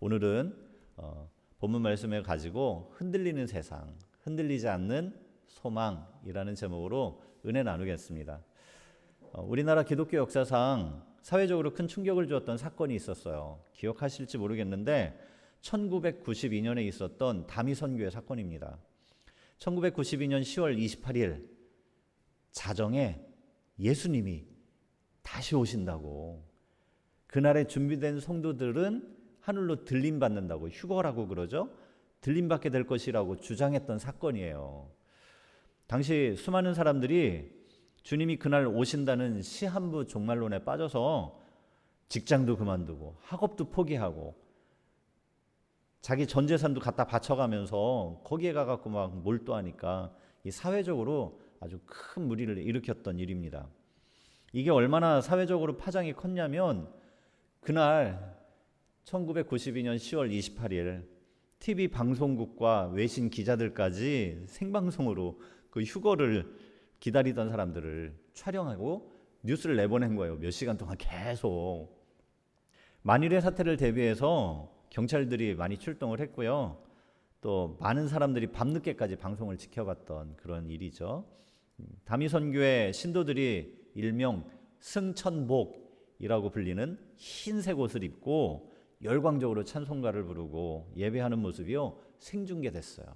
오늘은 본문 말씀을 가지고 흔들리는 세상, 흔들리지 않는 소망이라는 제목으로 은혜 나누겠습니다. 우리나라 기독교 역사상 사회적으로 큰 충격을 주었던 사건이 있었어요. 기억하실지 모르겠는데 1992년에 있었던 다미선교회 사건입니다. 1992년 10월 28일 자정에 예수님이 다시 오신다고, 그날에 준비된 성도들은 하늘로 들림받는다고, 휴거라고 그러죠. 들림받게 될 것이라고 주장했던 사건이에요. 당시 수많은 사람들이 주님이 그날 오신다는 시한부 종말론에 빠져서 직장도 그만두고 학업도 포기하고 자기 전 재산도 갖다 바쳐가면서 거기에 가갖고 막 몰두하니까 이 사회적으로 아주 큰 무리를 일으켰던 일입니다. 이게 얼마나 사회적으로 파장이 컸냐면 그날 1992년 10월 28일 TV 방송국과 외신 기자들까지 생방송으로 그 휴거를 기다리던 사람들을 촬영하고 뉴스를 내보낸 거예요. 몇 시간 동안 계속. 만일의 사태를 대비해서 경찰들이 많이 출동을 했고요. 또 많은 사람들이 밤늦게까지 방송을 지켜봤던 그런 일이죠. 다미선교회 신도들이 일명 승천복이라고 불리는 흰색 옷을 입고 열광적으로 찬송가를 부르고 예배하는 모습이요 생중계됐어요.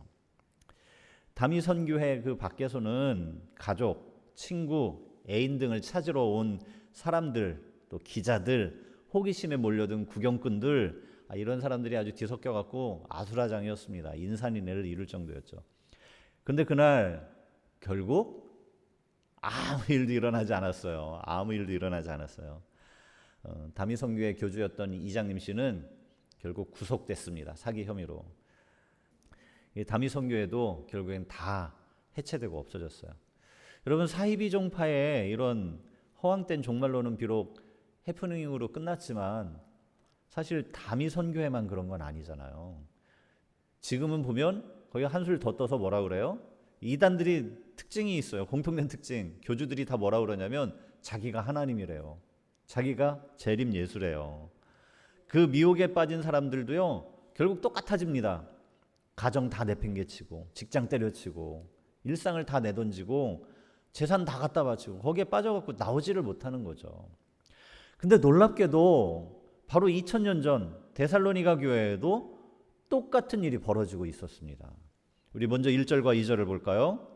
다미선교회 그 밖에서는 가족, 친구, 애인 등을 찾으러 온 사람들, 또 기자들, 호기심에 몰려든 구경꾼들, 이런 사람들이 아주 뒤섞여갖고 아수라장이었습니다. 인산인해를 이룰 정도였죠. 근데 그날 결국 아무 일도 일어나지 않았어요. 아무 일도 일어나지 않았어요. 다미선교회 교주였던 이장님 씨는 결국 구속됐습니다. 사기 혐의로. 다미선교회도 결국엔 다 해체되고 없어졌어요. 여러분, 사이비종파의 이런 허황된 종말론은 비록 해프닝으로 끝났지만 사실 다미선교회만 그런 건 아니잖아요. 지금은 보면 거기 한술 더 떠서 뭐라 그래요? 이단들이 특징이 있어요. 공통된 특징. 교주들이 다 뭐라 그러냐면 자기가 하나님이래요. 자기가 재림 예수래요. 그 미혹에 빠진 사람들도요 결국 똑같아집니다. 가정 다 내팽개치고 직장 때려치고 일상을 다 내던지고 재산 다 갖다 바치고 거기에 빠져갖고 나오지를 못하는 거죠. 근데 놀랍게도 바로 2000년 전 데살로니가 교회에도 똑같은 일이 벌어지고 있었습니다. 우리 먼저 1절과 2절을 볼까요?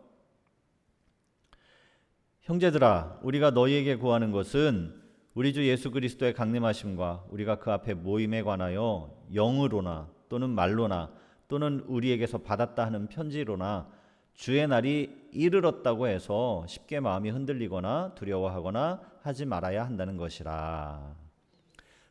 형제들아, 우리가 너희에게 구하는 것은 우리 주 예수 그리스도의 강림하심과 우리가 그 앞에 모임에 관하여 영으로나 또는 말로나 또는 우리에게서 받았다 하는 편지로나 주의 날이 이르렀다고 해서 쉽게 마음이 흔들리거나 두려워하거나 하지 말아야 한다는 것이라.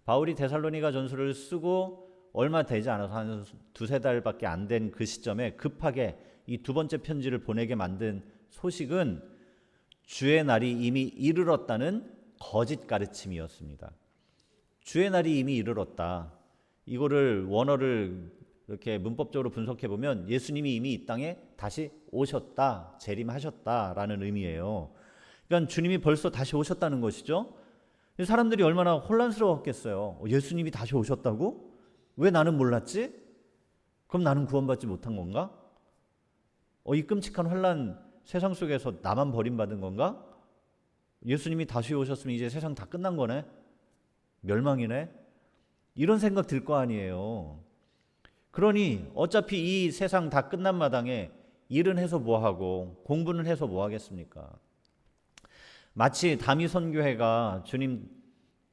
바울이 데살로니가 전서를 쓰고 얼마 되지 않아서 한 두세 달밖에 안 된 그 시점에 급하게 이 두 번째 편지를 보내게 만든 소식은 주의 날이 이미 이르렀다는 거짓 가르침이었습니다. 주의 날이 이미 이르렀다. 이거를 원어를 이렇게 문법적으로 분석해 보면 예수님이 이미 이 땅에 다시 오셨다, 재림하셨다라는 의미예요. 그러니까 주님이 벌써 다시 오셨다는 것이죠. 사람들이 얼마나 혼란스러웠겠어요. 예수님이 다시 오셨다고? 왜 나는 몰랐지? 그럼 나는 구원받지 못한 건가? 이 끔찍한 환난 세상 속에서 나만 버림받은 건가? 예수님이 다시 오셨으면 이제 세상 다 끝난 거네? 멸망이네? 이런 생각 들 거 아니에요. 그러니 어차피 이 세상 다 끝난 마당에 일은 해서 뭐하고 공부는 해서 뭐 하겠습니까? 마치 다미선교회가 주님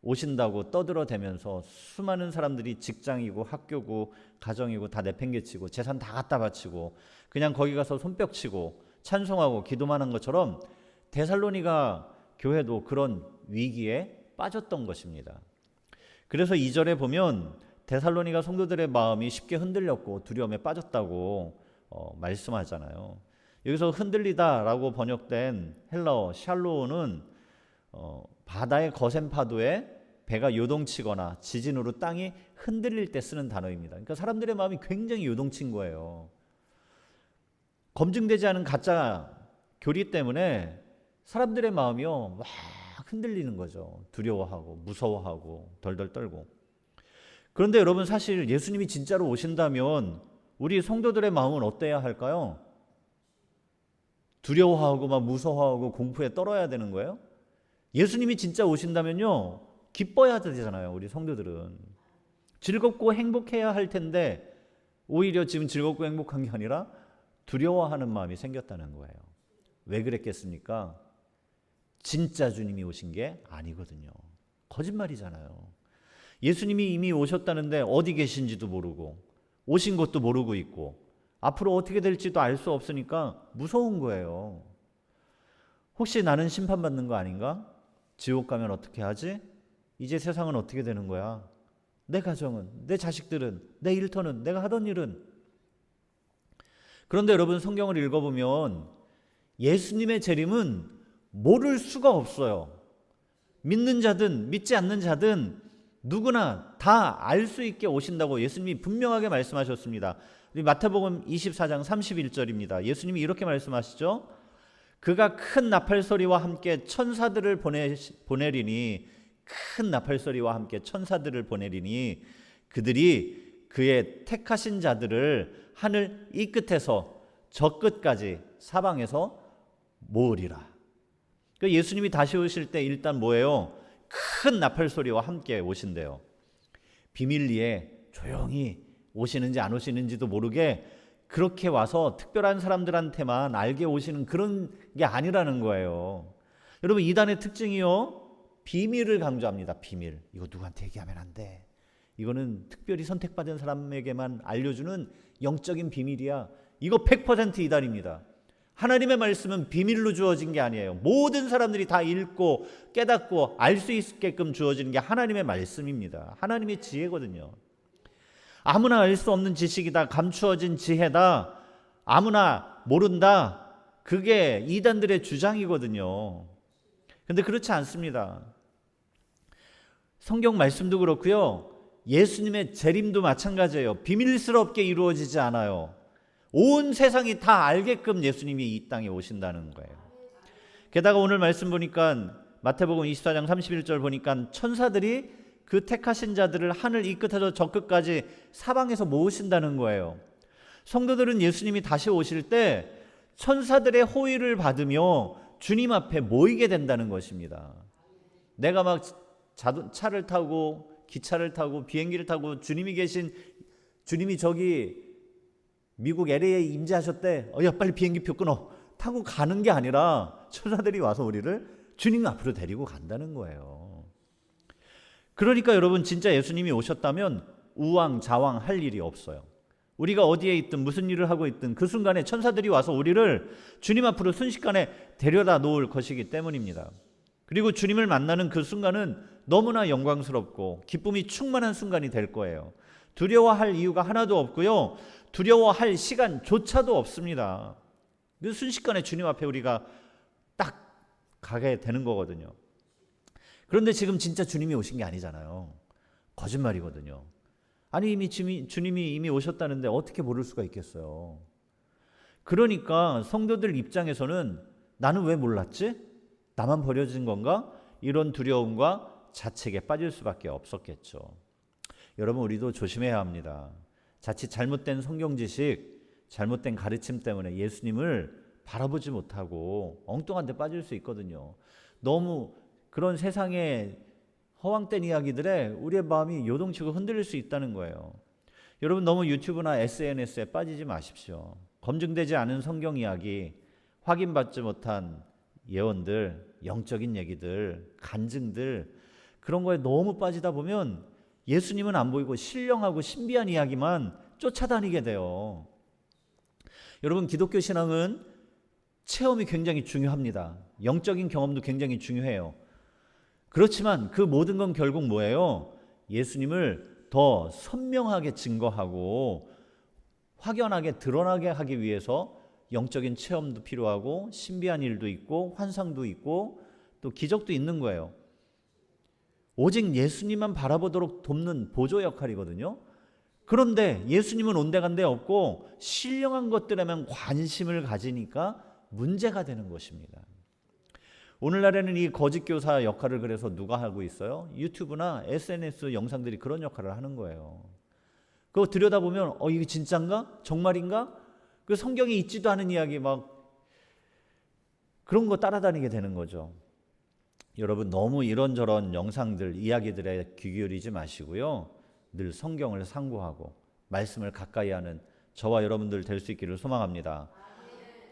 오신다고 떠들어대면서 수많은 사람들이 직장이고 학교고 가정이고 다 내팽개치고 재산 다 갖다 바치고 그냥 거기 가서 손뼉치고 찬송하고 기도만 한 것처럼 데살로니가 교회도 그런 위기에 빠졌던 것입니다. 그래서 2절에 보면 데살로니가 성도들의 마음이 쉽게 흔들렸고 두려움에 빠졌다고 말씀하잖아요. 여기서 흔들리다라고 번역된 헬라어 샬로는 바다의 거센 파도에 배가 요동치거나 지진으로 땅이 흔들릴 때 쓰는 단어입니다. 그러니까 사람들의 마음이 굉장히 요동친 거예요. 검증되지 않은 가짜 교리 때문에 사람들의 마음이요 막 흔들리는 거죠. 두려워하고 무서워하고 덜덜 떨고. 그런데 여러분, 사실 예수님이 진짜로 오신다면 우리 성도들의 마음은 어때야 할까요? 두려워하고 막 무서워하고 공포에 떨어야 되는 거예요? 예수님이 진짜 오신다면요, 기뻐야 되잖아요. 우리 성도들은 즐겁고 행복해야 할 텐데 오히려 지금 즐겁고 행복한 게 아니라 두려워하는 마음이 생겼다는 거예요. 왜 그랬겠습니까? 진짜 주님이 오신 게 아니거든요. 거짓말이잖아요. 예수님이 이미 오셨다는데 어디 계신지도 모르고 오신 것도 모르고 있고 앞으로 어떻게 될지도 알 수 없으니까 무서운 거예요. 혹시 나는 심판받는 거 아닌가? 지옥 가면 어떻게 하지? 이제 세상은 어떻게 되는 거야? 내 가정은, 내 자식들은, 내 일터는, 내가 하던 일은. 그런데 여러분, 성경을 읽어보면 예수님의 재림은 모를 수가 없어요. 믿는 자든 믿지 않는 자든 누구나 다 알 수 있게 오신다고 예수님이 분명하게 말씀하셨습니다. 마태복음 24장 31절입니다. 예수님이 이렇게 말씀하시죠. 그가 큰 나팔소리와 함께 천사들을 보내리니, 큰 나팔소리와 함께 천사들을 보내리니 그들이 그의 택하신 자들을 하늘 이 끝에서 저 끝까지 사방에서 모으리라. 그러니까 예수님이 다시 오실 때 일단 뭐예요? 큰 나팔소리와 함께 오신대요. 비밀리에 조용히 오시는지 안 오시는지도 모르게 그렇게 와서 특별한 사람들한테만 알게 오시는 그런 게 아니라는 거예요. 여러분, 이단의 특징이요, 비밀을 강조합니다. 비밀. 이거 누구한테 얘기하면 안 돼. 이거는 특별히 선택받은 사람에게만 알려주는 영적인 비밀이야. 이거 100% 이단입니다. 하나님의 말씀은 비밀로 주어진 게 아니에요. 모든 사람들이 다 읽고 깨닫고 알 수 있게끔 주어지는 게 하나님의 말씀입니다. 하나님의 지혜거든요. 아무나 알 수 없는 지식이다, 감추어진 지혜다, 아무나 모른다, 그게 이단들의 주장이거든요. 근데 그렇지 않습니다. 성경 말씀도 그렇고요, 예수님의 재림도 마찬가지예요. 비밀스럽게 이루어지지 않아요. 온 세상이 다 알게끔 예수님이 이 땅에 오신다는 거예요. 게다가 오늘 말씀 보니까 마태복음 24장 31절 보니까 천사들이 그 택하신 자들을 하늘 이 끝에서 저 끝까지 사방에서 모으신다는 거예요. 성도들은 예수님이 다시 오실 때 천사들의 호의를 받으며 주님 앞에 모이게 된다는 것입니다. 내가 막 차를 타고 기차를 타고 비행기를 타고 주님이 저기 미국 LA에 임재하셨대, 야 빨리 비행기표 끊어, 타고 가는 게 아니라 천사들이 와서 우리를 주님 앞으로 데리고 간다는 거예요. 그러니까 여러분, 진짜 예수님이 오셨다면 우왕좌왕 할 일이 없어요. 우리가 어디에 있든 무슨 일을 하고 있든 그 순간에 천사들이 와서 우리를 주님 앞으로 순식간에 데려다 놓을 것이기 때문입니다. 그리고 주님을 만나는 그 순간은 너무나 영광스럽고 기쁨이 충만한 순간이 될 거예요. 두려워할 이유가 하나도 없고요, 두려워할 시간조차도 없습니다. 그 순식간에 주님 앞에 우리가 딱 가게 되는 거거든요. 그런데 지금 진짜 주님이 오신 게 아니잖아요. 거짓말이거든요. 아니, 이미 주님이 이미 오셨다는데 어떻게 모를 수가 있겠어요. 그러니까 성도들 입장에서는 나는 왜 몰랐지? 나만 버려진 건가? 이런 두려움과 자책에 빠질 수밖에 없었겠죠. 여러분, 우리도 조심해야 합니다. 자칫 잘못된 성경 지식, 잘못된 가르침 때문에 예수님을 바라보지 못하고 엉뚱한 데 빠질 수 있거든요. 너무 그런 세상의 허황된 이야기들에 우리의 마음이 요동치고 흔들릴 수 있다는 거예요. 여러분, 너무 유튜브나 SNS에 빠지지 마십시오. 검증되지 않은 성경 이야기, 확인받지 못한 예언들, 영적인 얘기들, 간증들, 그런 거에 너무 빠지다 보면 예수님은 안 보이고 신령하고 신비한 이야기만 쫓아다니게 돼요. 여러분, 기독교 신앙은 체험이 굉장히 중요합니다. 영적인 경험도 굉장히 중요해요. 그렇지만 그 모든 건 결국 뭐예요? 예수님을 더 선명하게 증거하고 확연하게 드러나게 하기 위해서 영적인 체험도 필요하고 신비한 일도 있고 환상도 있고 또 기적도 있는 거예요. 오직 예수님만 바라보도록 돕는 보조 역할이거든요. 그런데 예수님은 온데간데 없고 신령한 것들에만 관심을 가지니까 문제가 되는 것입니다. 오늘날에는 이 거짓 교사 역할을 그래서 누가 하고 있어요? 유튜브나 SNS 영상들이 그런 역할을 하는 거예요. 그거 들여다보면 이게 진짠가? 정말인가? 그 성경에 있지도 않은 이야기 막 그런 거 따라다니게 되는 거죠. 여러분 너무 이런저런 영상들, 이야기들에 귀 기울이지 마시고요. 늘 성경을 상고하고 말씀을 가까이 하는 저와 여러분들 될 수 있기를 소망합니다.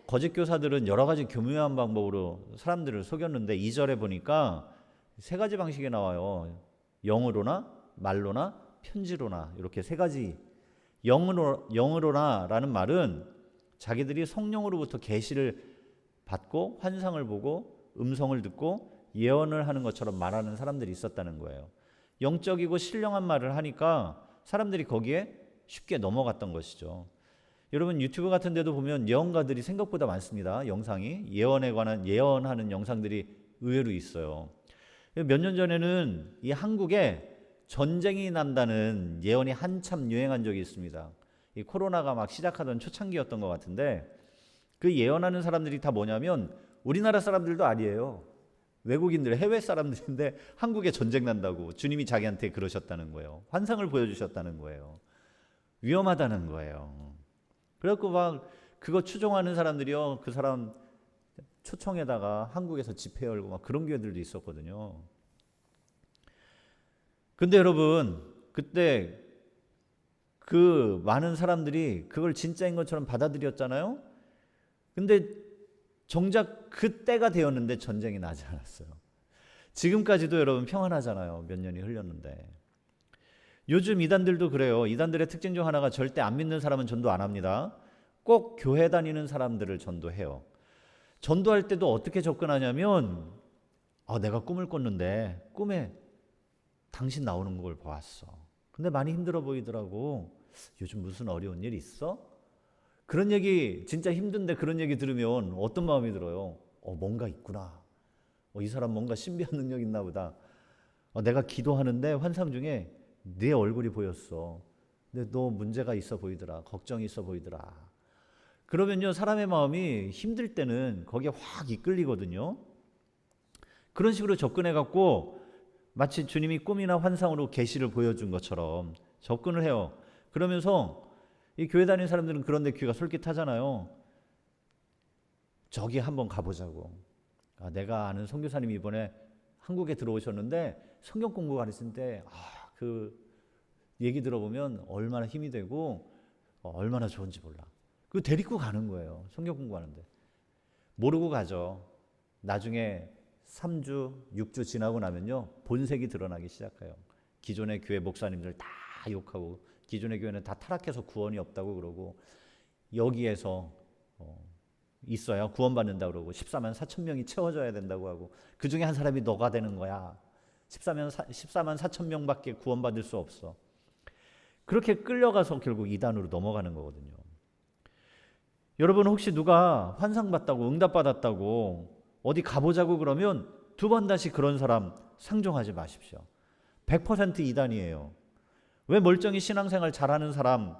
거짓 교사들은 여러 가지 교묘한 방법으로 사람들을 속였는데 2절에 보니까 세 가지 방식이 나와요. 영으로나 말로나 편지로나 이렇게 세 가지. 영으로나라는 말은 자기들이 성령으로부터 계시를 받고 환상을 보고 음성을 듣고 예언을 하는 것처럼 말하는 사람들이 있었다는 거예요. 영적이고 신령한 말을 하니까 사람들이 거기에 쉽게 넘어갔던 것이죠. 여러분 유튜브 같은 데도 보면 예언가들이 생각보다 많습니다. 영상이 예언에 관한 예언하는 영상들이 의외로 있어요. 몇 년 전에는 이 한국에 전쟁이 난다는 예언이 한참 유행한 적이 있습니다. 이 코로나가 막 시작하던 초창기였던 것 같은데 그 예언하는 사람들이 다 뭐냐면 우리나라 사람들도 아니에요. 외국인들, 해외 사람들인데 한국에 전쟁 난다고 주님이 자기한테 그러셨다는 거예요. 환상을 보여주셨다는 거예요. 위험하다는 거예요. 그래갖고 막 그거 추종하는 사람들이요, 그 사람 초청에다가 한국에서 집회 열고 막 그런 교회들도 있었거든요. 근데 여러분 그때 그 많은 사람들이 그걸 진짜인 것처럼 받아들였잖아요. 근데 정작 그때가 되었는데 전쟁이 나지 않았어요. 지금까지도 여러분 평안하잖아요. 몇 년이 흘렸는데. 요즘 이단들도 그래요. 이단들의 특징 중 하나가 절대 안 믿는 사람은 전도 안 합니다. 꼭 교회 다니는 사람들을 전도해요. 전도할 때도 어떻게 접근하냐면 내가 꿈을 꿨는데 꿈에 당신 나오는 걸 보았어. 근데 많이 힘들어 보이더라고. 요즘 무슨 어려운 일 있어? 그런 얘기 진짜 힘든데 그런 얘기 들으면 어떤 마음이 들어요? 뭔가 있구나. 이 사람 뭔가 신비한 능력 있나 보다. 내가 기도하는데 환상 중에 네 얼굴이 보였어. 근데 너 문제가 있어 보이더라. 걱정이 있어 보이더라. 그러면요 사람의 마음이 힘들 때는 거기에 확 이끌리거든요. 그런 식으로 접근해 갖고 마치 주님이 꿈이나 환상으로 계시를 보여준 것처럼 접근을 해요. 그러면서 이 교회 다니는 사람들은 그런데 귀가 솔깃하잖아요. 저기 한번 가보자고. 내가 아는 선교사님이 이번에 한국에 들어오셨는데 성경 공부 가르칠 때 그 얘기 들어보면 얼마나 힘이 되고 얼마나 좋은지 몰라. 그 데리고 가는 거예요. 성경 공부하는데. 모르고 가죠. 나중에 3주, 6주 지나고 나면요 본색이 드러나기 시작해요. 기존의 교회 목사님들 다 욕하고 기존의 교회는 다 타락해서 구원이 없다고 그러고 여기에서 있어야 구원받는다고 그러고 14만 4천 명이 채워져야 된다고 하고 그 중에 한 사람이 너가 되는 거야. 14만 4천 명밖에 구원받을 수 없어. 그렇게 끌려가서 결국 이단으로 넘어가는 거거든요. 여러분 혹시 누가 환상 봤다고 응답 받았다고 어디 가보자고 그러면 두 번 다시 그런 사람 상종하지 마십시오. 100% 이단이에요. 왜 멀쩡히 신앙생활 잘하는 사람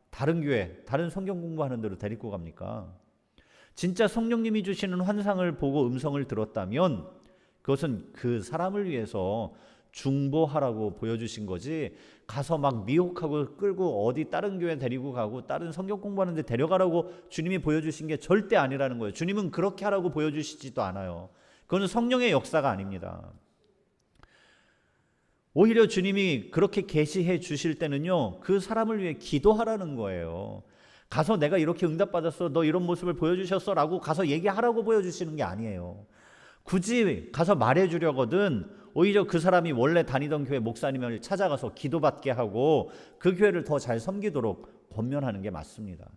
다른 교회, 다른 성경 공부하는 데로 데리고 갑니까? 진짜 성령님이 주시는 환상을 보고 음성을 들었다면 그것은 그 사람을 위해서 중보하라고 보여주신 거지 가서 막 미혹하고 끌고 어디 다른 교회 데리고 가고 다른 성경 공부하는 데 데려가라고 주님이 보여주신 게 절대 아니라는 거예요. 주님은 그렇게 하라고 보여주시지도 않아요. 그건 성령의 역사가 아닙니다. 오히려 주님이 그렇게 계시해 주실 때는요 그 사람을 위해 기도하라는 거예요. 가서 내가 이렇게 응답받았어, 너 이런 모습을 보여주셨어 라고 가서 얘기하라고 보여주시는 게 아니에요. 굳이 가서 말해주려거든 오히려 그 사람이 원래 다니던 교회 목사님을 찾아가서 기도받게 하고 그 교회를 더 잘 섬기도록 권면하는 게 맞습니다.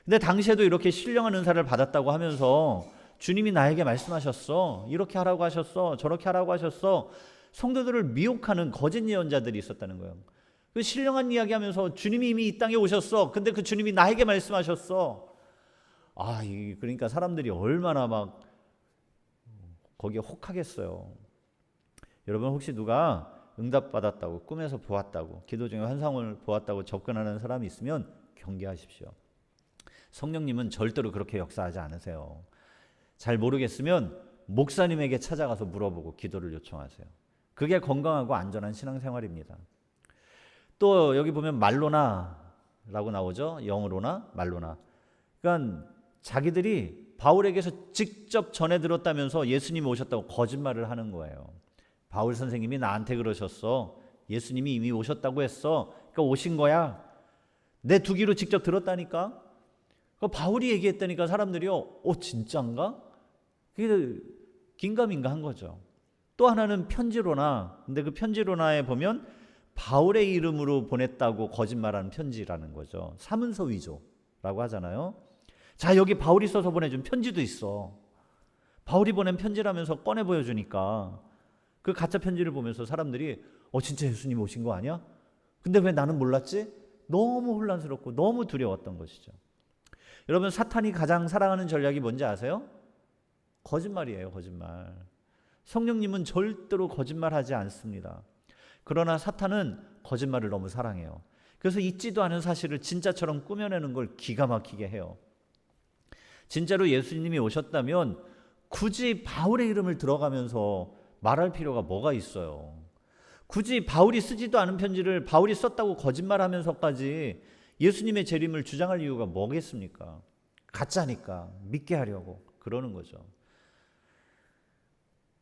근데 당시에도 이렇게 신령한 은사를 받았다고 하면서 주님이 나에게 말씀하셨어, 이렇게 하라고 하셨어, 저렇게 하라고 하셨어, 성도들을 미혹하는 거짓 예언자들이 있었다는 거예요. 그 신령한 이야기 하면서 주님이 이미 이 땅에 오셨어, 근데 그 주님이 나에게 말씀하셨어. 그러니까 사람들이 얼마나 막 거기에 혹하겠어요. 여러분 혹시 누가 응답받았다고 꿈에서 보았다고 기도 중에 환상을 보았다고 접근하는 사람이 있으면 경계하십시오. 성령님은 절대로 그렇게 역사하지 않으세요. 잘 모르겠으면 목사님에게 찾아가서 물어보고 기도를 요청하세요. 그게 건강하고 안전한 신앙생활입니다. 또 여기 보면 말로나라고 나오죠. 영어로나 말로나. 그러니까 자기들이 바울에게서 직접 전해 들었다면서 예수님이 오셨다고 거짓말을 하는 거예요. 바울 선생님이 나한테 그러셨어. 예수님이 이미 오셨다고 했어. 그러니까 오신 거야. 내 두 귀로 직접 들었다니까. 바울이 얘기했다니까 사람들이요. 진짜인가? 그게 긴가민가 한 거죠. 또 하나는 편지로나. 근데 그 편지로나에 보면 바울의 이름으로 보냈다고 거짓말하는 편지라는 거죠. 사문서 위조라고 하잖아요. 자, 여기 바울이 써서 보내준 편지도 있어. 바울이 보낸 편지라면서 꺼내 보여주니까 그 가짜 편지를 보면서 사람들이 진짜 예수님 오신 거 아니야? 근데 왜 나는 몰랐지? 너무 혼란스럽고 너무 두려웠던 것이죠. 여러분, 사탄이 가장 사랑하는 전략이 뭔지 아세요? 거짓말이에요. 거짓말. 성령님은 절대로 거짓말하지 않습니다. 그러나 사탄은 거짓말을 너무 사랑해요. 그래서 있지도 않은 사실을 진짜처럼 꾸며내는 걸 기가 막히게 해요. 진짜로 예수님이 오셨다면 굳이 바울의 이름을 들어가면서 말할 필요가 뭐가 있어요? 굳이 바울이 쓰지도 않은 편지를 바울이 썼다고 거짓말하면서까지 예수님의 재림을 주장할 이유가 뭐겠습니까? 가짜니까 믿게 하려고 그러는 거죠.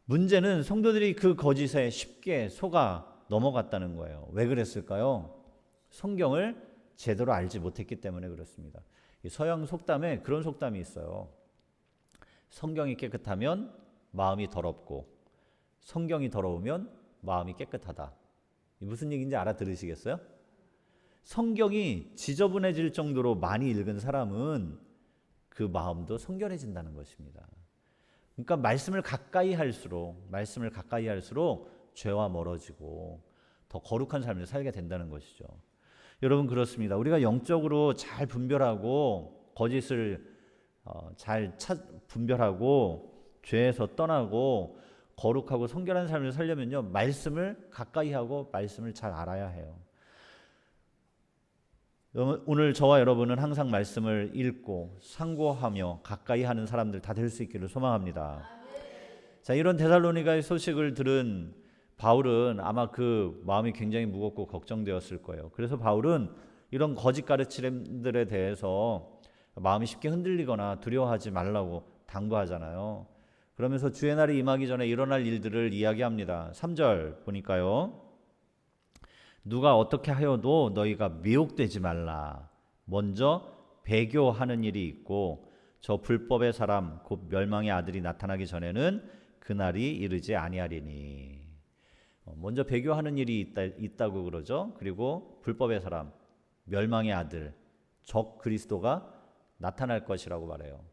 문제는 성도들이 그 거짓에 쉽게 속아 넘어갔다는 거예요. 왜 그랬을까요? 성경을 제대로 알지 못했기 때문에 그렇습니다. 서양 속담에 그런 속담이 있어요. 성경이 깨끗하면 마음이 더럽고 성경이 더러우면 마음이 깨끗하다. 무슨 얘기인지 알아들으시겠어요? 성경이 지저분해질 정도로 많이 읽은 사람은 그 마음도 성결해진다는 것입니다. 그러니까 말씀을 가까이 할수록 죄와 멀어지고 더 거룩한 삶을 살게 된다는 것이죠. 여러분, 그렇습니다. 우리가 영적으로 잘 분별하고 거짓을 잘 분별하고 죄에서 떠나고 거룩하고 성결한 삶을 살려면요, 말씀을 가까이 하고 말씀을 잘 알아야 해요. 오늘 저와 여러분은 항상 말씀을 읽고 상고하며 가까이 하는 사람들 다 될 수 있기를 소망합니다. 자, 이런 데살로니가의 소식을 들은 바울은 아마 그 마음이 굉장히 무겁고 걱정되었을 거예요. 그래서 바울은 이런 거짓 가르침들에 대해서 마음이 쉽게 흔들리거나 두려워하지 말라고 당부하잖아요. 그러면서 주의 날이 임하기 전에 일어날 일들을 이야기합니다. 3절 보니까요. 누가 어떻게 하여도 너희가 미혹되지 말라. 먼저 배교하는 일이 있고 저 불법의 사람 곧 멸망의 아들이 나타나기 전에는 그날이 이르지 아니하리니. 먼저 배교하는 일이 있다고 그러죠. 그리고 불법의 사람, 멸망의 아들, 적 그리스도가 나타날 것이라고 말해요.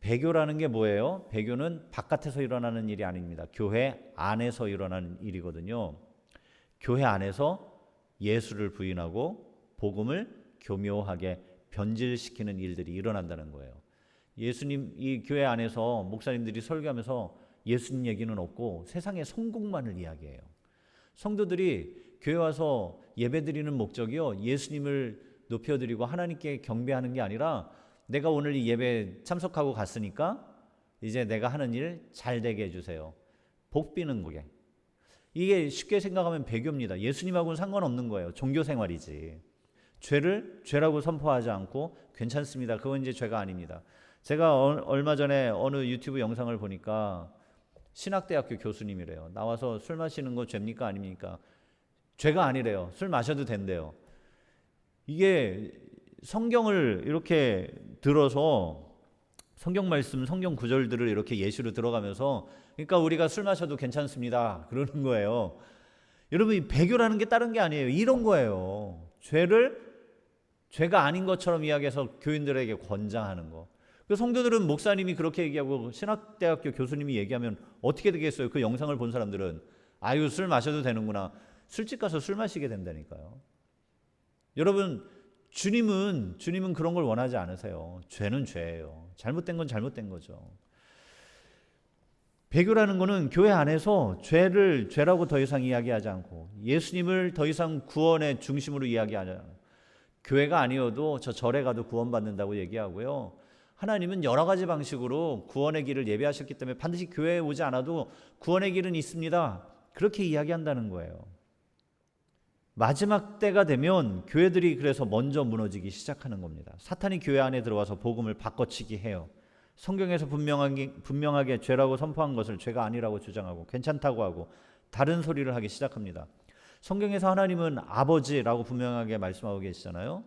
배교라는 게 뭐예요? 배교는 바깥에서 일어나는 일이 아닙니다. 교회 안에서 일어나는 일이거든요. 교회 안에서 예수를 부인하고 복음을 교묘하게 변질시키는 일들이 일어난다는 거예요. 예수님, 이 교회 안에서 목사님들이 설교하면서 예수님 얘기는 없고 세상의 성공만을 이야기해요. 성도들이 교회 와서 예배드리는 목적이요, 예수님을 높여드리고 하나님께 경배하는 게 아니라 내가 오늘 이 예배 참석하고 갔으니까 이제 내가 하는 일 잘 되게 해주세요. 복 비는 거게. 이게 쉽게 생각하면 배교입니다. 예수님하고는 상관없는 거예요. 종교생활이지. 죄를 죄라고 선포하지 않고 괜찮습니다. 그건 이제 죄가 아닙니다. 제가 얼마 전에 어느 유튜브 영상을 보니까 신학대학교 교수님이래요. 나와서 술 마시는 거 죄입니까 아닙니까? 죄가 아니래요. 술 마셔도 된대요. 이게 성경을 이렇게 들어서 성경 말씀, 성경 구절들을 이렇게 예시로 들어가면서 그러니까 우리가 술 마셔도 괜찮습니다. 그러는 거예요. 여러분, 이 배교라는 게 다른 게 아니에요. 이런 거예요. 죄가 아닌 것처럼 이야기해서 교인들에게 권장하는 거. 그 성도들은 목사님이 그렇게 얘기하고 신학대학교 교수님이 얘기하면 어떻게 되겠어요? 그 영상을 본 사람들은 아유, 술 마셔도 되는구나. 술집 가서 술 마시게 된다니까요. 여러분, 주님은 그런 걸 원하지 않으세요. 죄는 죄예요. 잘못된 건 잘못된 거죠. 배교라는 거는 교회 안에서 죄를 죄라고 더 이상 이야기하지 않고 예수님을 더 이상 구원의 중심으로 이야기하지 않아요. 교회가 아니어도 저 절에 가도 구원받는다고 얘기하고요. 하나님은 여러 가지 방식으로 구원의 길을 예비하셨기 때문에 반드시 교회에 오지 않아도 구원의 길은 있습니다. 그렇게 이야기한다는 거예요. 마지막 때가 되면 교회들이 그래서 먼저 무너지기 시작하는 겁니다. 사탄이 교회 안에 들어와서 복음을 바꿔치기 해요. 성경에서 분명하게 죄라고 선포한 것을 죄가 아니라고 주장하고 괜찮다고 하고 다른 소리를 하기 시작합니다. 성경에서 하나님은 아버지라고 분명하게 말씀하고 계시잖아요.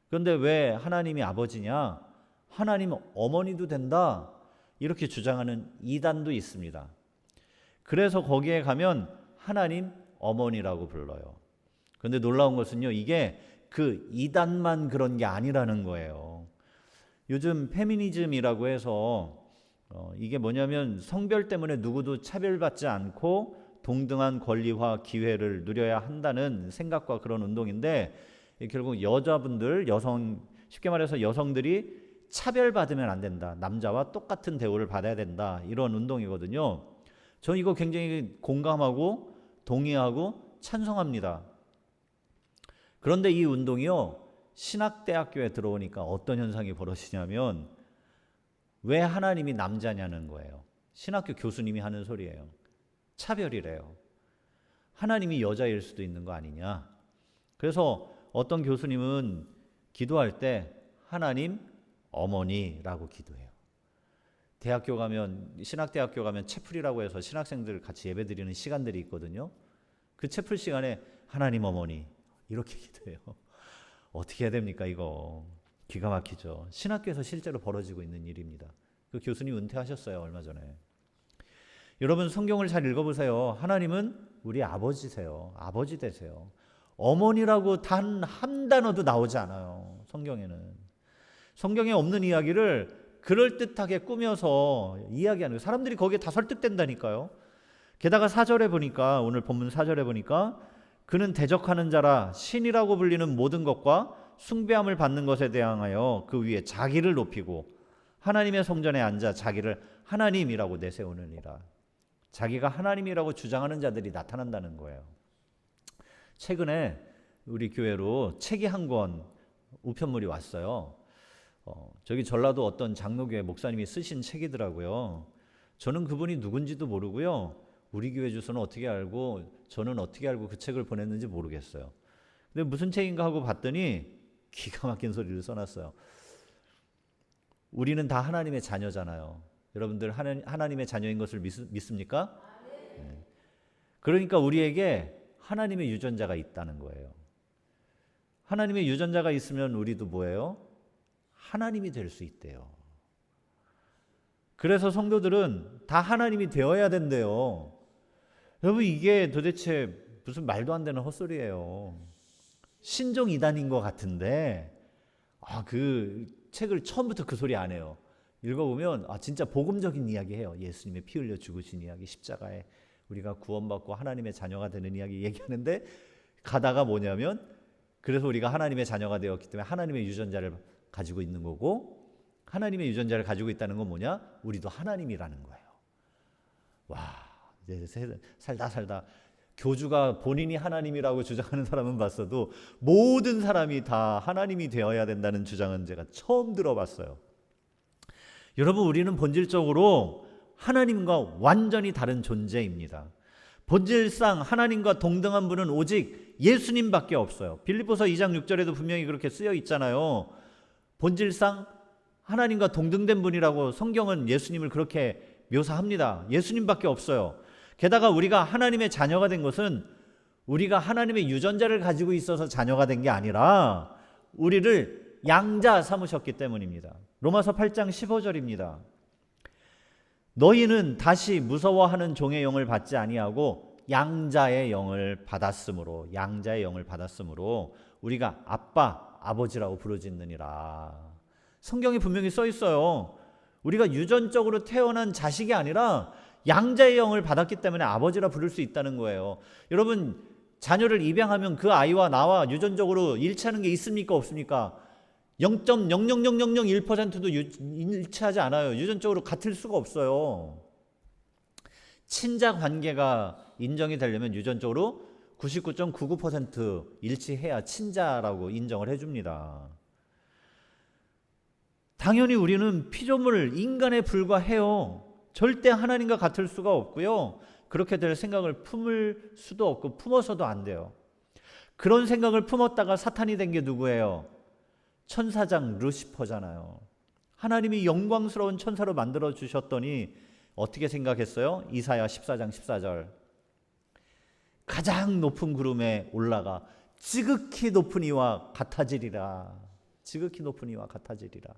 그런데 왜 하나님이 아버지냐? 하나님 어머니도 된다. 이렇게 주장하는 이단도 있습니다. 그래서 거기에 가면 하나님 어머니라고 불러요. 그런데 놀라운 것은요, 이게 그 이단만 그런 게 아니라는 거예요. 요즘 페미니즘이라고 해서 이게 뭐냐면 성별 때문에 누구도 차별받지 않고 동등한 권리와 기회를 누려야 한다는 생각과 그런 운동인데, 결국 여자분들, 쉽게 말해서 여성들이 차별받으면 안 된다. 남자와 똑같은 대우를 받아야 된다. 이런 운동이거든요. 저는 이거 굉장히 공감하고 동의하고 찬성합니다. 그런데 이 운동이요, 신학대학교에 들어오니까 어떤 현상이 벌어지냐면 왜 하나님이 남자냐는 거예요. 신학교 교수님이 하는 소리예요. 차별이래요. 하나님이 여자일 수도 있는 거 아니냐. 그래서 어떤 교수님은 기도할 때 하나님 어머니라고 기도해요. 대학교 가면, 신학대학교 가면 채플이라고 해서 신학생들 같이 예배드리는 시간들이 있거든요. 그 채플 시간에 하나님 어머니 이렇게 기도해요. 어떻게 해야 됩니까 이거? 기가 막히죠. 신학교에서 실제로 벌어지고 있는 일입니다. 그 교수님 은퇴하셨어요, 얼마 전에. 여러분 성경을 잘 읽어보세요. 하나님은 우리 아버지세요. 아버지 되세요. 어머니라고 단 한 단어도 나오지 않아요, 성경에는. 성경에 없는 이야기를 그럴듯하게 꾸며서 이야기하는 거예요. 사람들이 거기에 다 설득된다니까요. 게다가 4절에 보니까, 오늘 본문 4절에 보니까 그는 대적하는 자라 신이라고 불리는 모든 것과 숭배함을 받는 것에 대항하여 그 위에 자기를 높이고 하나님의 성전에 앉아 자기를 하나님이라고 내세우느니라. 자기가 하나님이라고 주장하는 자들이 나타난다는 거예요. 최근에 우리 교회로 책이 한 권 우편물이 왔어요. 저기 전라도 어떤 장로교회 목사님이 쓰신 책이더라고요. 저는 그분이 누군지도 모르고요. 우리 교회 주소는 어떻게 알고, 저는 어떻게 알고 그 책을 보냈는지 모르겠어요. 근데 무슨 책인가 하고 봤더니 기가 막힌 소리를 써놨어요. 우리는 다 하나님의 자녀잖아요. 여러분들 하나님의 자녀인 것을 믿습니까? 네. 그러니까 우리에게 하나님의 유전자가 있다는 거예요. 하나님의 유전자가 있으면 우리도 뭐예요? 하나님이 될 수 있대요. 그래서 성도들은 다 하나님이 되어야 된대요. 여러분 이게 도대체 무슨 말도 안 되는 헛소리예요. 신종 이단인 것 같은데 그 책을 처음부터 그 소리 안 해요. 읽어보면 진짜 복음적인 이야기해요. 예수님의 피 흘려 죽으신 이야기, 십자가에 우리가 구원받고 하나님의 자녀가 되는 이야기 얘기하는데, 가다가 뭐냐면 그래서 우리가 하나님의 자녀가 되었기 때문에 하나님의 유전자를 가지고 있는 거고, 하나님의 유전자를 가지고 있다는 건 뭐냐? 우리도 하나님이라는 거예요. 와, 이제 살다 교주가 본인이 하나님이라고 주장하는 사람은 봤어도 모든 사람이 다 하나님이 되어야 된다는 주장은 제가 처음 들어봤어요. 여러분 우리는 본질적으로 하나님과 완전히 다른 존재입니다. 본질상 하나님과 동등한 분은 오직 예수님밖에 없어요. 빌립보서 2장 6절에도 분명히 그렇게 쓰여 있잖아요. 본질상 하나님과 동등된 분이라고 성경은 예수님을 그렇게 묘사합니다. 예수님밖에 없어요. 게다가 우리가 하나님의 자녀가 된 것은 우리가 하나님의 유전자를 가지고 있어서 자녀가 된 게 아니라 우리를 양자 삼으셨기 때문입니다. 로마서 8장 15절입니다. 너희는 다시 무서워하는 종의 영을 받지 아니하고 양자의 영을 받았으므로 우리가 아빠, 아버지라고 부르짖느니라. 성경에 분명히 써 있어요. 우리가 유전적으로 태어난 자식이 아니라 양자의 영을 받았기 때문에 아버지라 부를 수 있다는 거예요. 여러분 자녀를 입양하면 그 아이와 나와 유전적으로 일치하는 게 있습니까? 없습니까? 0.00001%도 일치하지 않아요. 유전적으로 같을 수가 없어요. 친자 관계가 인정이 되려면 유전적으로 99.99% 일치해야 친자라고 인정을 해줍니다. 당연히 우리는 피조물, 인간에 불과해요. 절대 하나님과 같을 수가 없고요. 그렇게 될 생각을 품을 수도 없고 품어서도 안 돼요. 그런 생각을 품었다가 사탄이 된 게 누구예요? 천사장 루시퍼잖아요. 하나님이 영광스러운 천사로 만들어 주셨더니 어떻게 생각했어요? 이사야 14장 14절. 가장 높은 구름에 올라가 지극히 높은 이와 같아지리라. 지극히 높은 이와 같아지리라.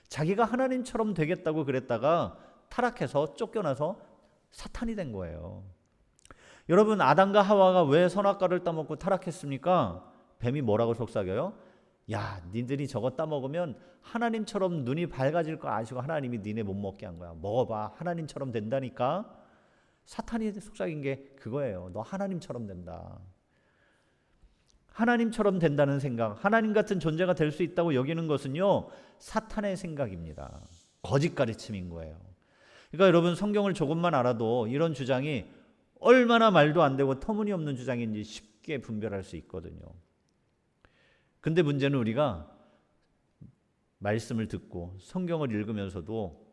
자기가 하나님처럼 되겠다고 그랬다가 타락해서 쫓겨나서 사탄이 된 거예요. 여러분, 아담과 하와가 왜 선악과를 따먹고 타락했습니까? 뱀이 뭐라고 속삭여요? 야, 니들이 저거 따먹으면 하나님처럼 눈이 밝아질 거 아시고 하나님이 니네 못 먹게 한 거야. 먹어봐. 하나님처럼 된다니까. 사탄이 속삭인 게 그거예요. 너 하나님처럼 된다. 하나님처럼 된다는 생각, 하나님 같은 존재가 될 수 있다고 여기는 것은요, 사탄의 생각입니다. 거짓 가르침인 거예요. 그러니까 여러분, 성경을 조금만 알아도 이런 주장이 얼마나 말도 안 되고 터무니없는 주장인지 쉽게 분별할 수 있거든요. 근데 문제는 우리가 말씀을 듣고 성경을 읽으면서도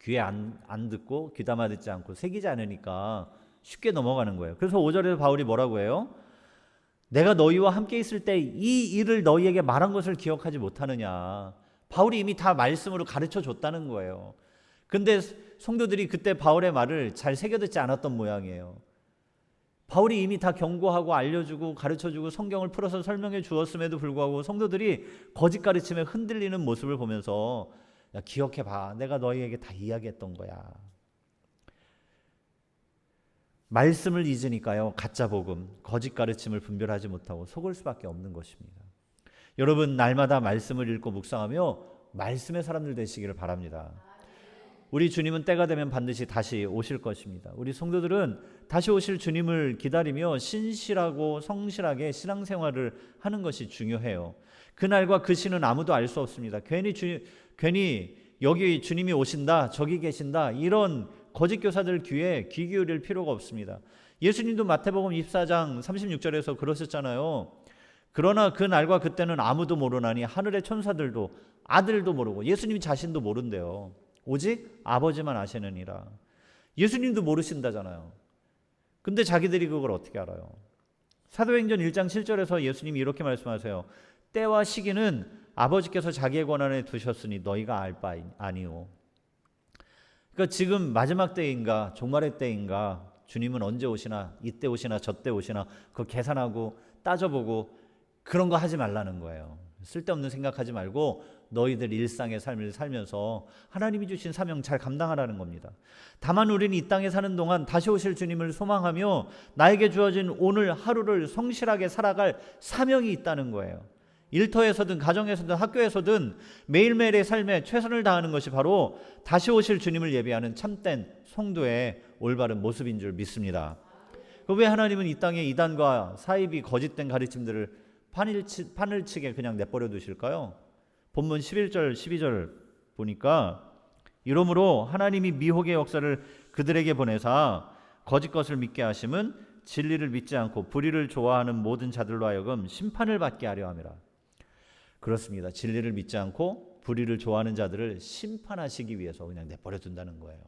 귀에 안 듣고 귀담아 듣지 않고 새기지 않으니까 쉽게 넘어가는 거예요. 그래서 5절에서 바울이 뭐라고 해요? 내가 너희와 함께 있을 때 이 일을 너희에게 말한 것을 기억하지 못하느냐. 바울이 이미 다 말씀으로 가르쳐 줬다는 거예요. 근데 성도들이 그때 바울의 말을 잘 새겨듣지 않았던 모양이에요. 바울이 이미 다 경고하고 알려주고 가르쳐주고 성경을 풀어서 설명해 주었음에도 불구하고 성도들이 거짓 가르침에 흔들리는 모습을 보면서 야, 기억해봐. 내가 너희에게 다 이야기했던 거야. 말씀을 잊으니까요, 가짜 복음, 거짓 가르침을 분별하지 못하고 속을 수밖에 없는 것입니다. 여러분, 날마다 말씀을 읽고 묵상하며 말씀의 사람들 되시기를 바랍니다. 우리 주님은 때가 되면 반드시 다시 오실 것입니다. 우리 성도들은 다시 오실 주님을 기다리며 신실하고 성실하게 신앙생활을 하는 것이 중요해요. 그날과 그 시는 아무도 알 수 없습니다. 괜히 여기 주님이 오신다, 저기 계신다, 이런 거짓 교사들 귀에 귀 기울일 필요가 없습니다. 예수님도 마태복음 24장 36절에서 그러셨잖아요. 그러나 그 날과 그때는 아무도 모르나니 하늘의 천사들도 아들도 모르고 예수님 자신도 모른대요. 오직 아버지만 아시느니라. 예수님도 모르신다잖아요. 근데 자기들이 그걸 어떻게 알아요? 사도행전 1장 7절에서 예수님이 이렇게 말씀하세요. 때와 시기는 아버지께서 자기의 권한에 두셨으니 너희가 알 바 아니오. 그러니까 지금 마지막 때인가 종말의 때인가 주님은 언제 오시나 이때 오시나 저때 오시나 그거 계산하고 따져보고 그런 거 하지 말라는 거예요. 쓸데없는 생각하지 말고 너희들 일상의 삶을 살면서 하나님이 주신 사명 잘 감당하라는 겁니다. 다만 우리는 이 땅에 사는 동안 다시 오실 주님을 소망하며 나에게 주어진 오늘 하루를 성실하게 살아갈 사명이 있다는 거예요. 일터에서든 가정에서든 학교에서든 매일매일의 삶에 최선을 다하는 것이 바로 다시 오실 주님을 예비하는 참된 성도의 올바른 모습인 줄 믿습니다. 왜 하나님은 이 땅에 이단과 사입이 거짓된 가르침들을 판을 치게 그냥 내버려 두실까요? 본문 11절 12절 보니까 이러므로 하나님이 미혹의 역사를 그들에게 보내사 거짓 것을 믿게 하심은 진리를 믿지 않고 불의를 좋아하는 모든 자들로 하여금 심판을 받게 하려 함이라. 그렇습니다. 진리를 믿지 않고 불의를 좋아하는 자들을 심판하시기 위해서 그냥 내버려 둔다는 거예요.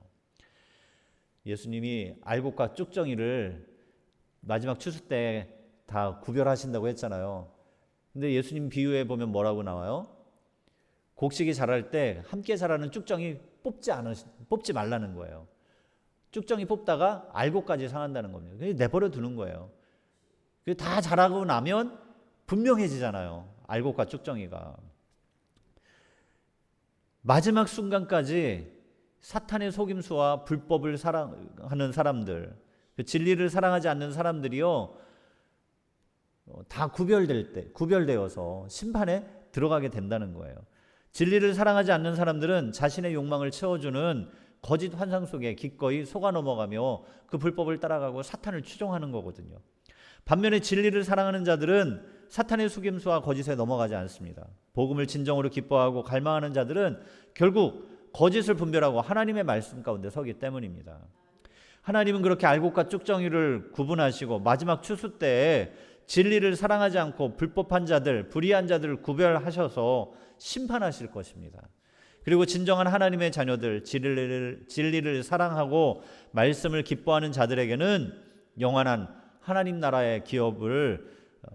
예수님이 알곡과 쭉정이를 마지막 추수 때 다 구별하신다고 했잖아요. 근데 예수님 비유에 보면 뭐라고 나와요? 곡식이 자랄 때 함께 자라는 쭉정이 뽑지 말라는 거예요. 쭉정이 뽑다가 알곡까지 상한다는 겁니다. 그냥 내버려 두는 거예요. 다 자라고 나면 분명해지잖아요. 알곡과 쭉정이가. 마지막 순간까지 사탄의 속임수와 불법을 사랑하는 사람들, 진리를 사랑하지 않는 사람들이요, 다 구별되어서 심판에 들어가게 된다는 거예요. 진리를 사랑하지 않는 사람들은 자신의 욕망을 채워주는 거짓 환상 속에 기꺼이 속아 넘어가며 그 불법을 따라가고 사탄을 추종하는 거거든요. 반면에 진리를 사랑하는 자들은 사탄의 속임수와 거짓에 넘어가지 않습니다. 복음을 진정으로 기뻐하고 갈망하는 자들은 결국 거짓을 분별하고 하나님의 말씀 가운데 서기 때문입니다. 하나님은 그렇게 알곡과 쭉정이를 구분하시고 마지막 추수 때에 진리를 사랑하지 않고 불법한 자들, 불의한 자들을 구별하셔서 심판하실 것입니다. 그리고 진정한 하나님의 자녀들, 진리를 사랑하고 말씀을 기뻐하는 자들에게는 영원한 하나님 나라의 기업을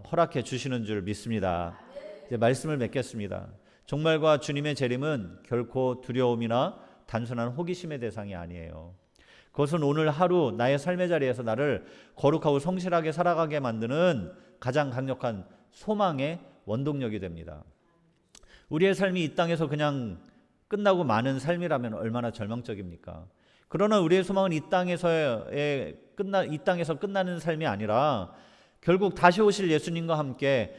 허락해 주시는 줄 믿습니다. 이제 말씀을 맺겠습니다. 종말과 주님의 재림은 결코 두려움이나 단순한 호기심의 대상이 아니에요. 그것은 오늘 하루 나의 삶의 자리에서 나를 거룩하고 성실하게 살아가게 만드는 가장 강력한 소망의 원동력이 됩니다. 우리의 삶이 이 땅에서 그냥 끝나고 마는 삶이라면 얼마나 절망적입니까? 그러나 우리의 소망은 이 땅에서 끝나는 삶이 아니라 결국 다시 오실 예수님과 함께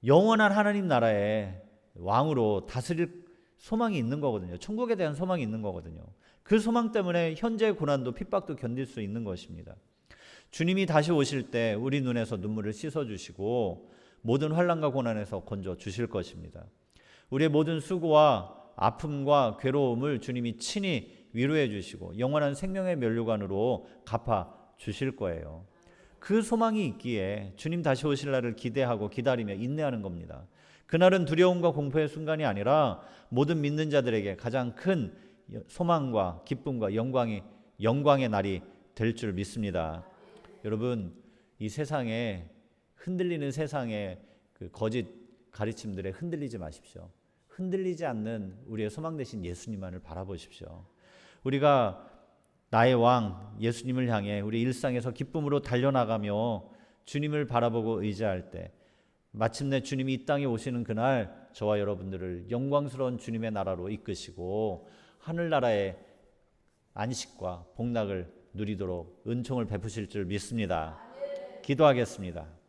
영원한 하나님 나라의 왕으로 다스릴 소망이 있는 거거든요. 천국에 대한 소망이 있는 거거든요. 그 소망 때문에 현재의 고난도 핍박도 견딜 수 있는 것입니다. 주님이 다시 오실 때 우리 눈에서 눈물을 씻어주시고 모든 환난과 고난에서 건져 주실 것입니다. 우리의 모든 수고와 아픔과 괴로움을 주님이 친히 위로해 주시고 영원한 생명의 면류관으로 갚아 주실 거예요. 그 소망이 있기에 주님 다시 오실 날을 기대하고 기다리며 인내하는 겁니다. 그날은 두려움과 공포의 순간이 아니라 모든 믿는 자들에게 가장 큰 소망과 기쁨과 영광의 날이 될 줄 믿습니다. 여러분, 이 세상에 흔들리는 세상의 그 거짓 가르침들에 흔들리지 마십시오. 흔들리지 않는 우리의 소망 되신 예수님만을 바라보십시오. 우리가 나의 왕 예수님을 향해 우리 일상에서 기쁨으로 달려나가며 주님을 바라보고 의지할 때 마침내 주님이 이 땅에 오시는 그날 저와 여러분들을 영광스러운 주님의 나라로 이끄시고 하늘나라의 안식과 복락을 누리도록 은총을 베푸실 줄 믿습니다. 기도하겠습니다.